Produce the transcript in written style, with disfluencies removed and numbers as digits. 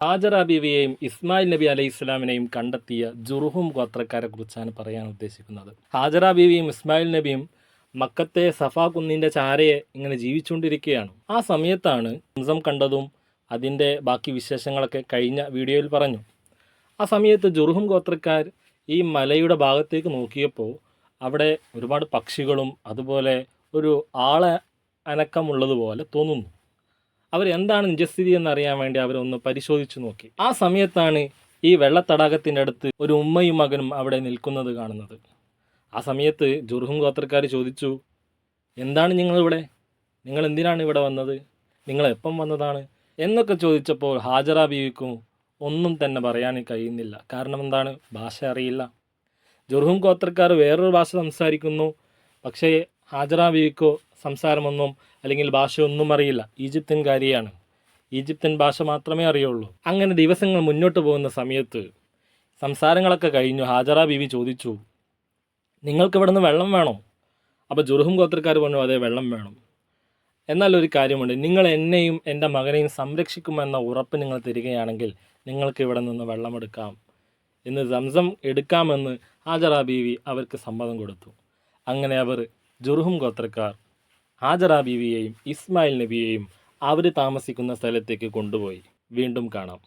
ഹാജറ ബീവിയെയും ഇസ്മായിൽ നബി അലൈഹി ഇസ്ലാമിനെയും കണ്ടെത്തിയ ജുർഹും ഗോത്രക്കാരെ കുറിച്ചാണ് പറയാൻ ഉദ്ദേശിക്കുന്നത്. ഹാജറ ബീവിയും ഇസ്മായിൽ നബിയും മക്കത്തെ സഫാ കുന്നിൻ്റെ ചാരയെ ഇങ്ങനെ ജീവിച്ചുകൊണ്ടിരിക്കുകയാണ്. ആ സമയത്താണ് സംസം കണ്ടതും അതിൻ്റെ ബാക്കി വിശേഷങ്ങളൊക്കെ കഴിഞ്ഞ വീഡിയോയിൽ പറഞ്ഞു. ആ സമയത്ത് ജുർഹും ഗോത്രക്കാർ ഈ മലയുടെ ഭാഗത്തേക്ക് നോക്കിയപ്പോൾ അവിടെ ഒരുപാട് പക്ഷികളും അതുപോലെ ഒരു അനക്കമുള്ളതുപോലെ തോന്നുന്നു. അവരെന്താണ് നിജസ്ഥിതി എന്നറിയാൻ വേണ്ടി അവരൊന്ന് പരിശോധിച്ചു നോക്കി. ആ സമയത്താണ് ഈ വെള്ളത്തടാകത്തിൻ്റെ അടുത്ത് ഒരു ഉമ്മയും മകനും അവിടെ നിൽക്കുന്നത് കാണുന്നത്. ആ സമയത്ത് ജുർഹും ഗോത്രക്കാർ ചോദിച്ചു, എന്താണ് നിങ്ങളിവിടെ? നിങ്ങൾ എന്തിനാണ് ഇവിടെ വന്നത്? നിങ്ങൾ എപ്പം വന്നതാണ് എന്നൊക്കെ ചോദിച്ചപ്പോൾ ഹാജറ ബീവിക്കും ഒന്നും തന്നെ പറയാൻ കഴിയുന്നില്ല. കാരണം എന്താണ്? ഭാഷ അറിയില്ല. ജുർഹും ഗോത്രക്കാർ വേറൊരു ഭാഷ സംസാരിക്കുന്നു. പക്ഷേ ഹാജറ ബീവിക്കോ സംസാരമൊന്നും അല്ലെങ്കിൽ ഭാഷയൊന്നും അറിയില്ല. ഈജിപ്ഷ്യൻകാരിയാണ്. ഈജിപ്ഷ്യൻ ഭാഷ മാത്രമേ അറിയുള്ളൂ. അങ്ങനെ ദിവസങ്ങൾ മുന്നോട്ട് പോകുന്ന സമയത്ത് സംസാരങ്ങളൊക്കെ കഴിഞ്ഞു. ഹാജറ ബീവി ചോദിച്ചു, നിങ്ങൾക്ക് ഇവിടെ നിന്ന് വെള്ളം വേണോ? അപ്പോൾ ജുർഹും ഗോത്രക്കാർ പറഞ്ഞു, അതെ, വെള്ളം വേണം. എന്നാൽ ഒരു കാര്യമുണ്ട്, നിങ്ങൾ എന്നെയും എൻ്റെ മകനെയും സംരക്ഷിക്കുമെന്ന ഉറപ്പ് നിങ്ങൾ തരികയാണെങ്കിൽ നിങ്ങൾക്ക് ഇവിടെ നിന്ന് വെള്ളമെടുക്കാം എന്ന്, സംസം എടുക്കാമെന്ന് ഹാജറ ബീവി അവർക്ക് സമ്മതം കൊടുത്തു. അങ്ങനെ അവർ ജുർഹും ഗോത്രക്കാർ ഹാജറ ബീവിയെയും ഇസ്മായിൽ നബിയെയും അവർ താമസിക്കുന്ന സ്ഥലത്തേക്ക് കൊണ്ടുപോയി. വീണ്ടും കാണാം.